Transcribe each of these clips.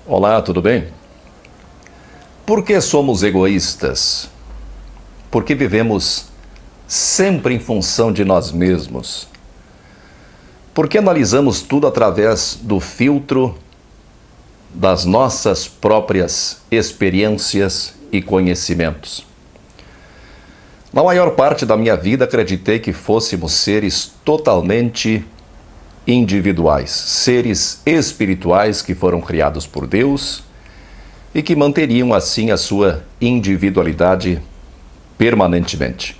Olá, tudo bem? Por que somos egoístas? Porque vivemos sempre em função de nós mesmos. Porque analisamos tudo através do filtro das nossas próprias experiências e conhecimentos. Na maior parte da minha vida, acreditei que fôssemos seres totalmente individuais, seres espirituais que foram criados por Deus e que manteriam assim a sua individualidade permanentemente.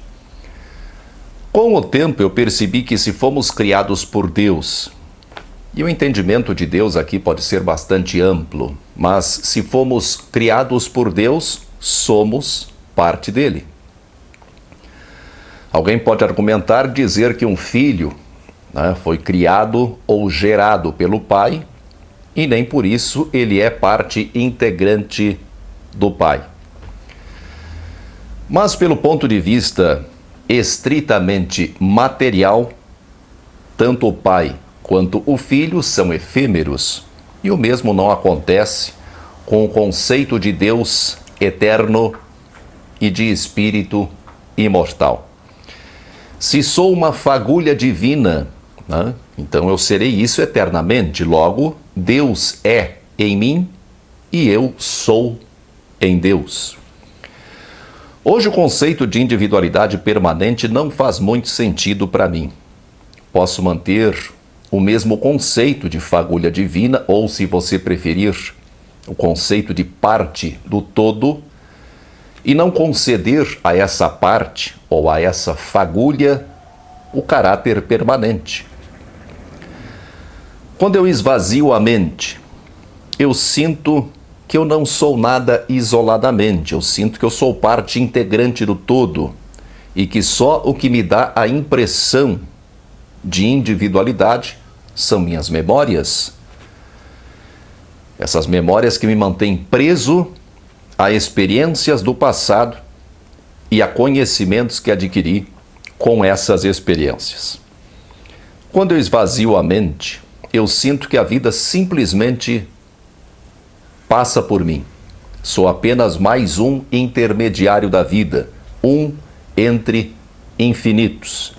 Com o tempo eu percebi que se fomos criados por Deus, e o entendimento de Deus aqui pode ser bastante amplo, mas se fomos criados por Deus, somos parte dele. Alguém pode argumentar dizer que um filho foi criado ou gerado pelo pai e nem por isso ele é parte integrante do pai. Mas pelo ponto de vista estritamente material, tanto o pai quanto o filho são efêmeros, e o mesmo não acontece com o conceito de Deus eterno e de espírito imortal. Se sou uma fagulha divina, então eu serei isso eternamente. Logo, Deus é em mim e eu sou em Deus. Hoje o conceito de individualidade permanente não faz muito sentido para mim. Posso manter o mesmo conceito de fagulha divina, ou se você preferir, o conceito de parte do todo, e não conceder a essa parte ou a essa fagulha o caráter permanente. Quando eu esvazio a mente, eu sinto que eu não sou nada isoladamente, eu sinto que eu sou parte integrante do todo e que só o que me dá a impressão de individualidade são minhas memórias. Essas memórias que me mantêm preso a experiências do passado e a conhecimentos que adquiri com essas experiências. Quando eu esvazio a mente, eu sinto que a vida simplesmente passa por mim. Sou apenas mais um intermediário da vida, um entre infinitos.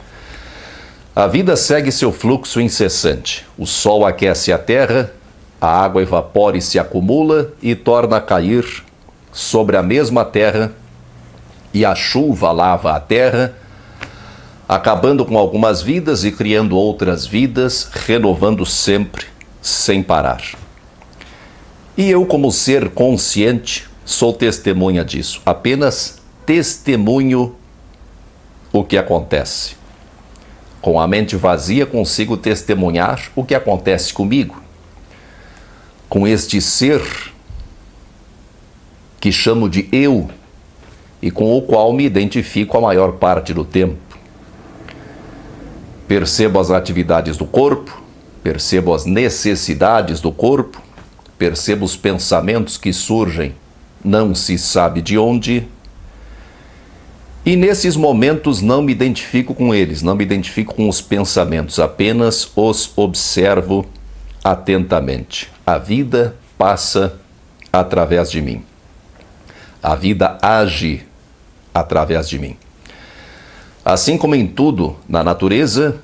A vida segue seu fluxo incessante. O sol aquece a terra, a água evapora e se acumula e torna a cair sobre a mesma terra, e a chuva lava a terra, acabando com algumas vidas e criando outras vidas, renovando sempre, sem parar. E eu, como ser consciente, sou testemunha disso. Apenas testemunho o que acontece. Com a mente vazia, consigo testemunhar o que acontece comigo. Com este ser que chamo de eu e com o qual me identifico a maior parte do tempo. Percebo as atividades do corpo, percebo as necessidades do corpo, percebo os pensamentos que surgem, não se sabe de onde, e nesses momentos não me identifico com eles, não me identifico com os pensamentos, apenas os observo atentamente. A vida passa através de mim. A vida age através de mim. Assim como em tudo na natureza,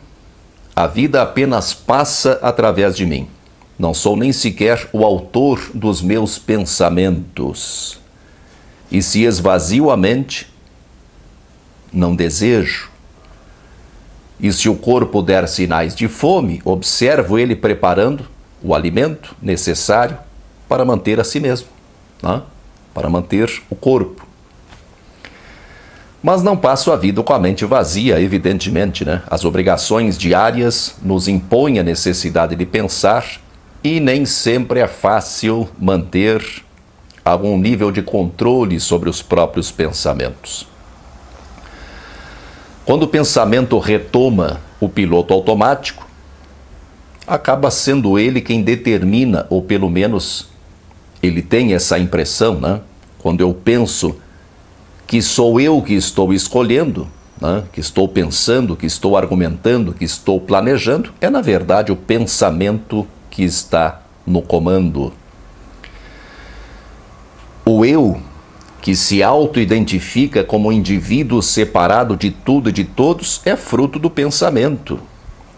a vida apenas passa através de mim. Não sou nem sequer o autor dos meus pensamentos. E se esvazio a mente, não desejo. E se o corpo der sinais de fome, observo ele preparando o alimento necessário para manter a si mesmo, para manter o corpo. Mas não passo a vida com a mente vazia, evidentemente, As obrigações diárias nos impõem a necessidade de pensar e nem sempre é fácil manter algum nível de controle sobre os próprios pensamentos. Quando o pensamento retoma o piloto automático, acaba sendo ele quem determina, ou pelo menos ele tem essa impressão, Quando eu penso que sou eu que estou escolhendo, que estou pensando, que estou argumentando, que estou planejando, é na verdade o pensamento que está no comando. O eu, que se auto-identifica como um indivíduo separado de tudo e de todos, é fruto do pensamento.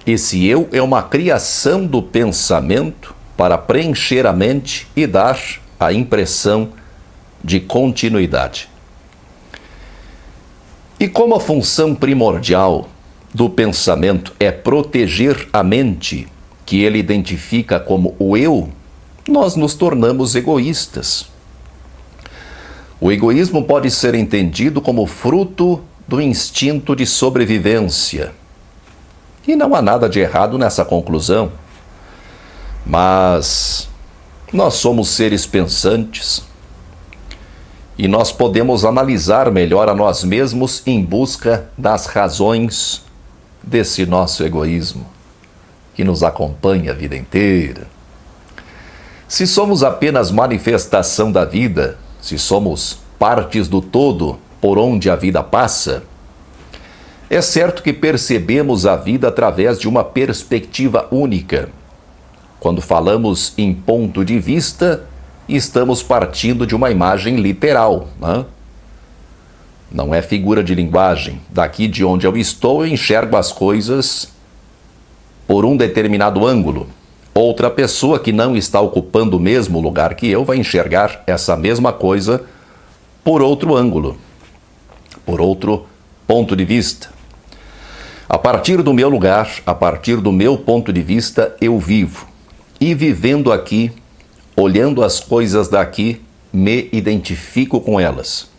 Esse eu é uma criação do pensamento para preencher a mente e dar a impressão de continuidade. E como a função primordial do pensamento é proteger a mente, que ele identifica como o eu, nós nos tornamos egoístas. O egoísmo pode ser entendido como fruto do instinto de sobrevivência. E não há nada de errado nessa conclusão. Mas nós somos seres pensantes e nós podemos analisar melhor a nós mesmos em busca das razões desse nosso egoísmo, que nos acompanha a vida inteira. Se somos apenas manifestação da vida, se somos partes do todo por onde a vida passa, é certo que percebemos a vida através de uma perspectiva única. Quando falamos em ponto de vista, estamos partindo de uma imagem literal, né? Não é figura de linguagem. Daqui de onde eu estou, eu enxergo as coisas por um determinado ângulo. Outra pessoa que não está ocupando o mesmo lugar que eu vai enxergar essa mesma coisa por outro ângulo, por outro ponto de vista. A partir do meu lugar, a partir do meu ponto de vista, eu vivo. E vivendo aqui, olhando as coisas daqui, me identifico com elas.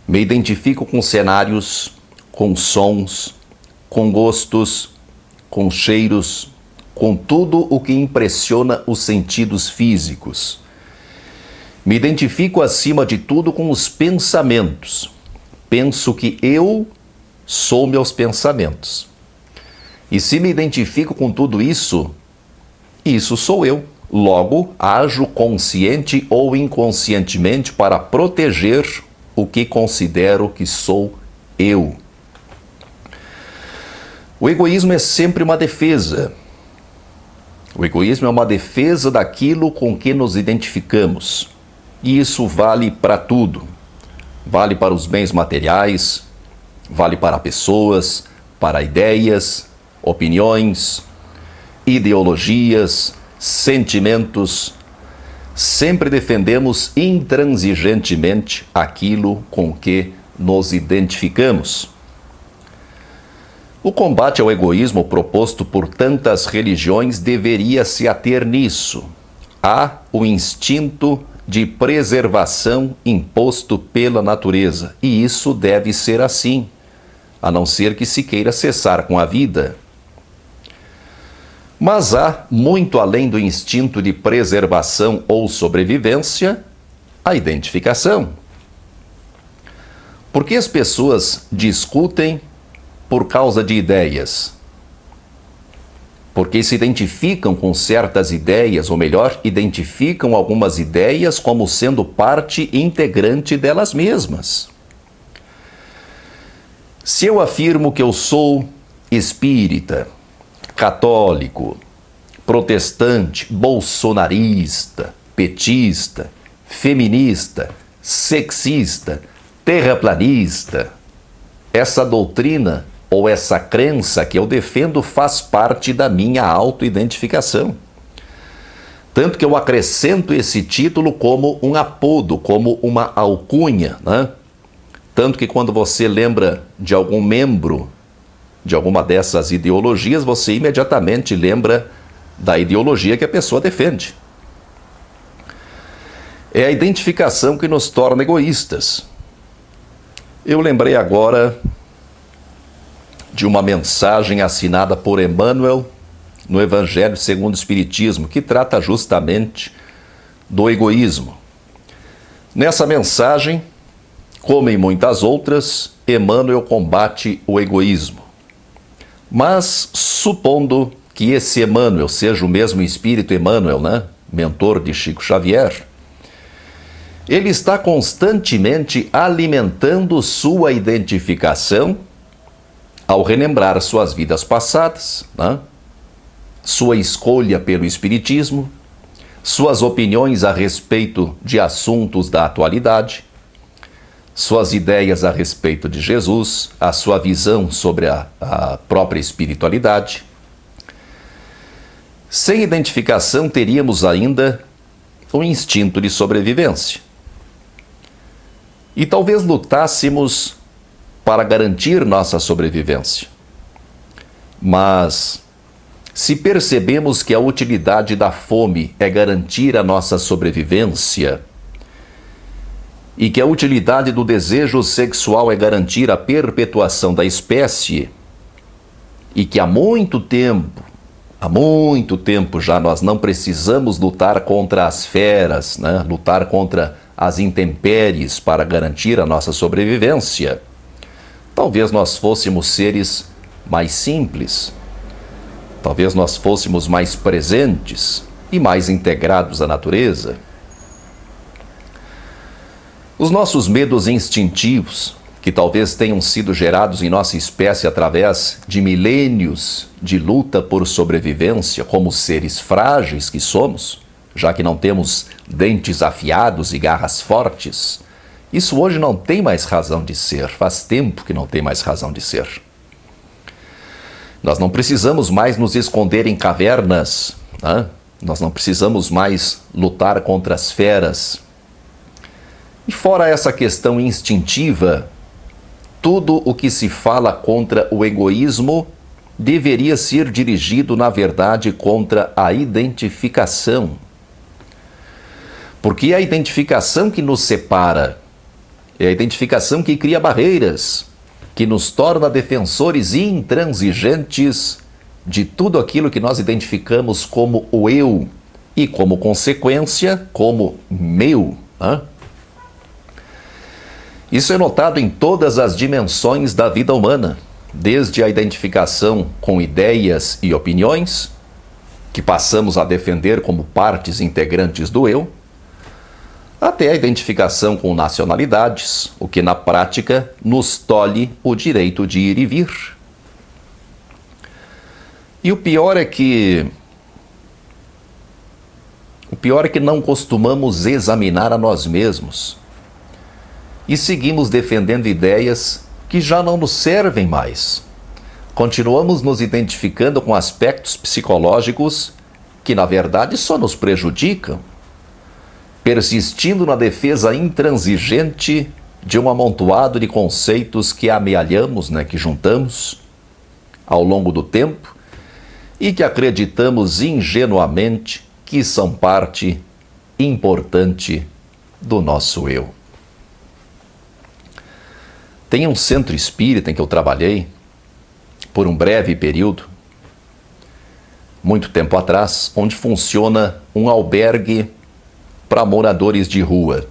Me identifico com cenários, com sons, com gostos, com cheiros, com tudo o que impressiona os sentidos físicos. Me identifico acima de tudo com os pensamentos. Penso que eu sou meus pensamentos. E se me identifico com tudo isso, isso sou eu. Logo, ajo consciente ou inconscientemente para proteger o que considero que sou eu. O egoísmo é sempre uma defesa. O egoísmo é uma defesa daquilo com que nos identificamos. E isso vale para tudo. Vale para os bens materiais, vale para pessoas, para ideias, opiniões, ideologias, sentimentos. Sempre defendemos intransigentemente aquilo com que nos identificamos. O combate ao egoísmo proposto por tantas religiões deveria se ater nisso. Há o instinto de preservação imposto pela natureza, e isso deve ser assim, a não ser que se queira cessar com a vida. Mas há, muito além do instinto de preservação ou sobrevivência, a identificação. Por que as pessoas discutem por causa de ideias? Porque se identificam com certas ideias, ou melhor, identificam algumas ideias como sendo parte integrante delas mesmas. Se eu afirmo que eu sou espírita, católico, protestante, bolsonarista, petista, feminista, sexista, terraplanista, essa doutrina ou essa crença que eu defendo faz parte da minha autoidentificação. Tanto que eu acrescento esse título como um apodo, como uma alcunha, né? Tanto que quando você lembra de algum membro de alguma dessas ideologias, você imediatamente lembra da ideologia que a pessoa defende. É a identificação que nos torna egoístas. Eu lembrei agora de uma mensagem assinada por Emmanuel no Evangelho segundo o Espiritismo, que trata justamente do egoísmo. Nessa mensagem, como em muitas outras, Emmanuel combate o egoísmo. Mas, supondo que esse Emmanuel seja o mesmo espírito Emmanuel, né? Mentor de Chico Xavier, ele está constantemente alimentando sua identificação ao relembrar suas vidas passadas, né? Sua escolha pelo espiritismo, suas opiniões a respeito de assuntos da atualidade, suas ideias a respeito de Jesus, a sua visão sobre a própria espiritualidade. Sem identificação, teríamos ainda o instinto de sobrevivência. E talvez lutássemos para garantir nossa sobrevivência. Mas, se percebemos que a utilidade da fome é garantir a nossa sobrevivência, e que a utilidade do desejo sexual é garantir a perpetuação da espécie, e que há muito tempo já nós não precisamos lutar contra as feras, né? Lutar contra as intempéries para garantir a nossa sobrevivência, talvez nós fôssemos seres mais simples, talvez nós fôssemos mais presentes e mais integrados à natureza. Os nossos medos instintivos, que talvez tenham sido gerados em nossa espécie através de milênios de luta por sobrevivência, como seres frágeis que somos, já que não temos dentes afiados e garras fortes, isso hoje não tem mais razão de ser, faz tempo que não tem mais razão de ser. Nós não precisamos mais nos esconder em cavernas, né? Nós não precisamos mais lutar contra as feras. E fora essa questão instintiva, tudo o que se fala contra o egoísmo deveria ser dirigido, na verdade, contra a identificação. Porque é a identificação que nos separa, é a identificação que cria barreiras, que nos torna defensores intransigentes de tudo aquilo que nós identificamos como o eu e, como consequência, como meu, né? Isso é notado em todas as dimensões da vida humana, desde a identificação com ideias e opiniões, que passamos a defender como partes integrantes do eu, até a identificação com nacionalidades, o que na prática nos tolhe o direito de ir e vir. E o pior é que não costumamos examinar a nós mesmos e seguimos defendendo ideias que já não nos servem mais. Continuamos nos identificando com aspectos psicológicos que, na verdade, só nos prejudicam, persistindo na defesa intransigente de um amontoado de conceitos que amealhamos, né, que juntamos ao longo do tempo e que acreditamos ingenuamente que são parte importante do nosso eu. Tem um centro espírita em que eu trabalhei por um breve período, muito tempo atrás, onde funciona um albergue para moradores de rua.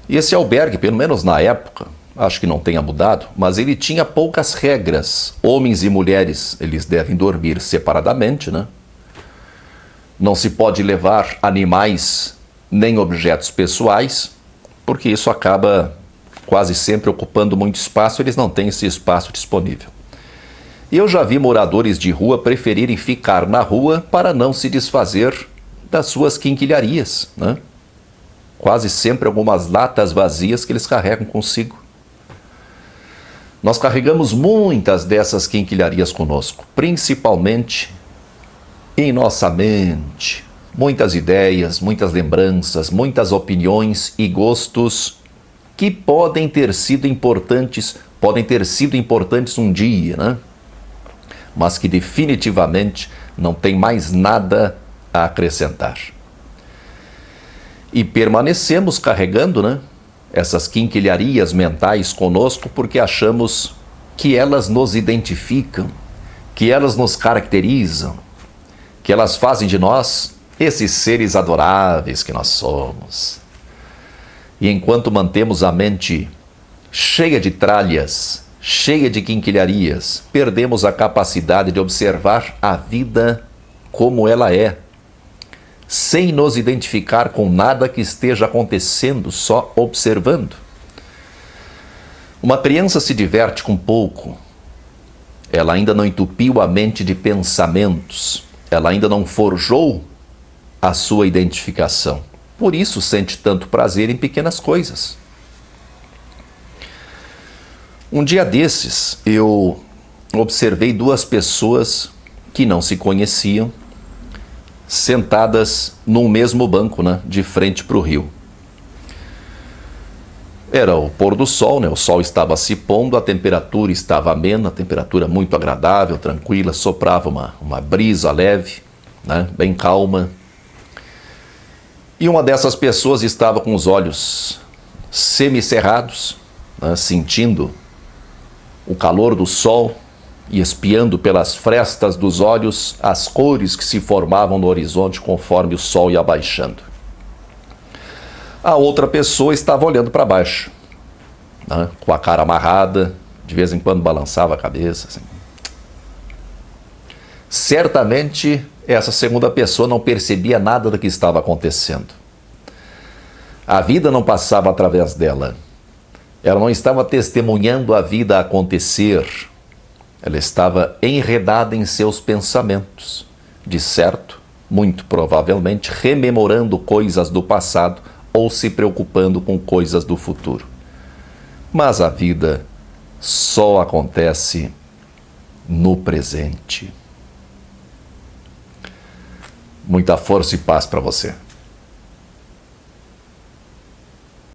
E esse albergue, pelo menos na época, acho que não tenha mudado, mas ele tinha poucas regras. Homens e mulheres, eles devem dormir separadamente, né? Não se pode levar animais nem objetos pessoais, porque isso acaba quase sempre ocupando muito espaço, eles não têm esse espaço disponível. E eu já vi moradores de rua preferirem ficar na rua para não se desfazer das suas quinquilharias, né? Quase sempre algumas latas vazias que eles carregam consigo. Nós carregamos muitas dessas quinquilharias conosco, principalmente em nossa mente. Muitas ideias, muitas lembranças, muitas opiniões e gostos que podem ter sido importantes um dia, né? Mas que definitivamente não tem mais nada a acrescentar. E permanecemos carregando, né, essas quinquilharias mentais conosco porque achamos que elas nos identificam, que elas nos caracterizam, que elas fazem de nós esses seres adoráveis que nós somos. E enquanto mantemos a mente cheia de tralhas, cheia de quinquilharias, perdemos a capacidade de observar a vida como ela é, sem nos identificar com nada que esteja acontecendo, só observando. Uma criança se diverte com pouco. Ela ainda não entupiu a mente de pensamentos. Ela ainda não forjou a sua identificação. Por isso sente tanto prazer em pequenas coisas. Um dia desses, eu observei duas pessoas que não se conheciam, sentadas num mesmo banco, de frente para o rio. Era o pôr do sol, o sol estava se pondo, a temperatura estava amena, a temperatura muito agradável, tranquila, soprava uma brisa leve, bem calma. E uma dessas pessoas estava com os olhos semicerrados, sentindo o calor do sol e espiando pelas frestas dos olhos as cores que se formavam no horizonte conforme o sol ia baixando. A outra pessoa estava olhando para baixo, com a cara amarrada, de vez em quando balançava a cabeça. Assim. Certamente, essa segunda pessoa não percebia nada do que estava acontecendo. A vida não passava através dela. Ela não estava testemunhando a vida acontecer. Ela estava enredada em seus pensamentos. De certo, muito provavelmente, rememorando coisas do passado ou se preocupando com coisas do futuro. Mas a vida só acontece no presente. Muita força e paz para você.